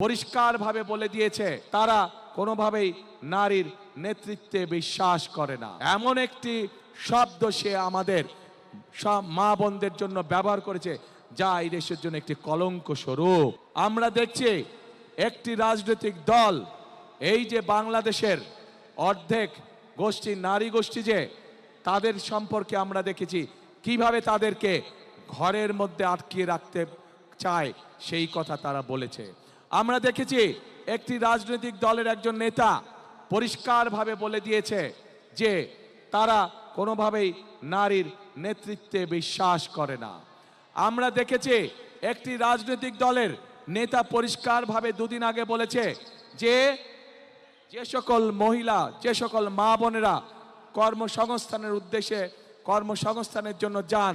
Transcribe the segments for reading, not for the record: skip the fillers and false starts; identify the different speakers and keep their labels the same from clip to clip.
Speaker 1: পরিষ্কারভাবে বলে দিয়েছে তারা কোনোভাবেই নারীর নেতৃত্বে বিশ্বাস করে না। এমন একটি শব্দ সে আমাদের সব মা বোনদের জন্য ব্যবহার করেছে যা এই দেশের জন্য একটি কলঙ্ক স্বরূপ। আমরা দেখছি একটি রাজনৈতিক দল, এই যে বাংলাদেশের অর্ধেক গোষ্ঠী নারী গোষ্ঠী, যে তাদের সম্পর্কে আমরা দেখেছি কিভাবে তাদেরকে ঘরের মধ্যে আটকিয়ে রাখতে চায়, সেই কথা তারা বলেছে। আমরা দেখেছি একটি রাজনৈতিক দলের একজন নেতা পরিষ্কারভাবে বলে দিয়েছে যে তারা কোনোভাবেই নারীর নেতৃত্বে বিশ্বাস করে না। আমরা দেখেছি একটি রাজনৈতিক দলের নেতা পরিষ্কারভাবে দুদিন আগে বলেছে যে যে সকল মহিলা, যে সকল মা বোনেরা কর্মসংস্থানের উদ্দেশ্যে কর্মসংস্থানের জন্য যান,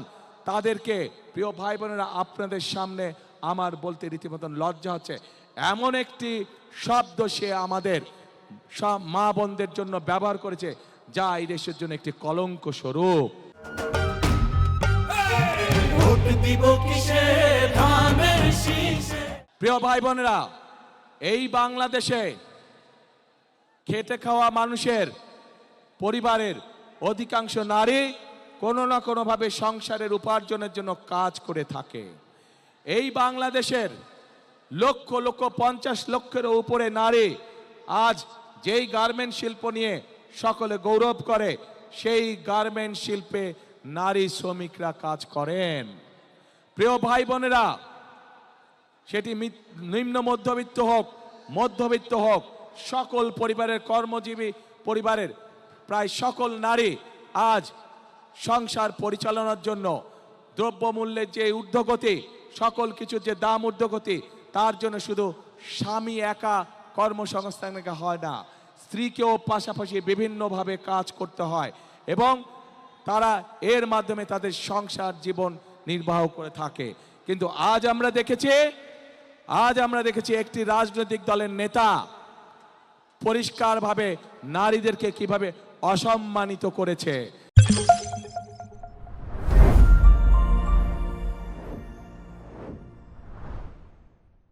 Speaker 1: তাদেরকে প্রিয় ভাই বোনেরা আপনাদের সামনে আমার বলতে রীতিমতন লজ্জা হচ্ছে, এমন একটি শব্দ সে আমাদের সব মা বোনদের জন্য ব্যবহার করেছে যা এই দেশের জন্য একটি কলঙ্ক স্বরূপ। প্রিয় ভাই বোনেরা, এই বাংলাদেশে খেটে খাওয়া মানুষের পরিবারের অধিকাংশ নারী কোনো না কোনোভাবে সংসারের উপার্জনের জন্য কাজ করে থাকে। এই বাংলাদেশের লক্ষ লক্ষ 50 লক্ষের উপরে নারী আজ যেই গার্মেন্ট শিল্প নিয়ে সকলে গৌরব করে, সেই গার্মেন্ট শিল্পে নারী শ্রমিকরা কাজ করেন। প্রিয় ভাই বোনেরা, সেটি নিম্ন মধ্যবিত্ত হোক, মধ্যবিত্ত হোক, সকল পরিবারের কর্মজীবী পরিবারের প্রায় সকল নারী আজ সংসার পরিচালনার জন্য দ্রব্যমূল্যের যে ঊর্ধ্বগতি, সকল কিছুর যে দাম ঊর্ধ্বগতি, তার জন্য শুধু স্বামী একা কর্মসংস্থান হয় না, স্ত্রীকেও পাশাপাশি বিভিন্নভাবে কাজ করতে হয় এবং তারা এর মাধ্যমে তাদের সংসার জীবন নির্বাহ করে থাকে। কিন্তু আজ আমরা দেখেছি একটি রাজনৈতিক দলের নেতা পরিষ্কারভাবে নারীদেরকে কিভাবে অসম্মানিত করেছে।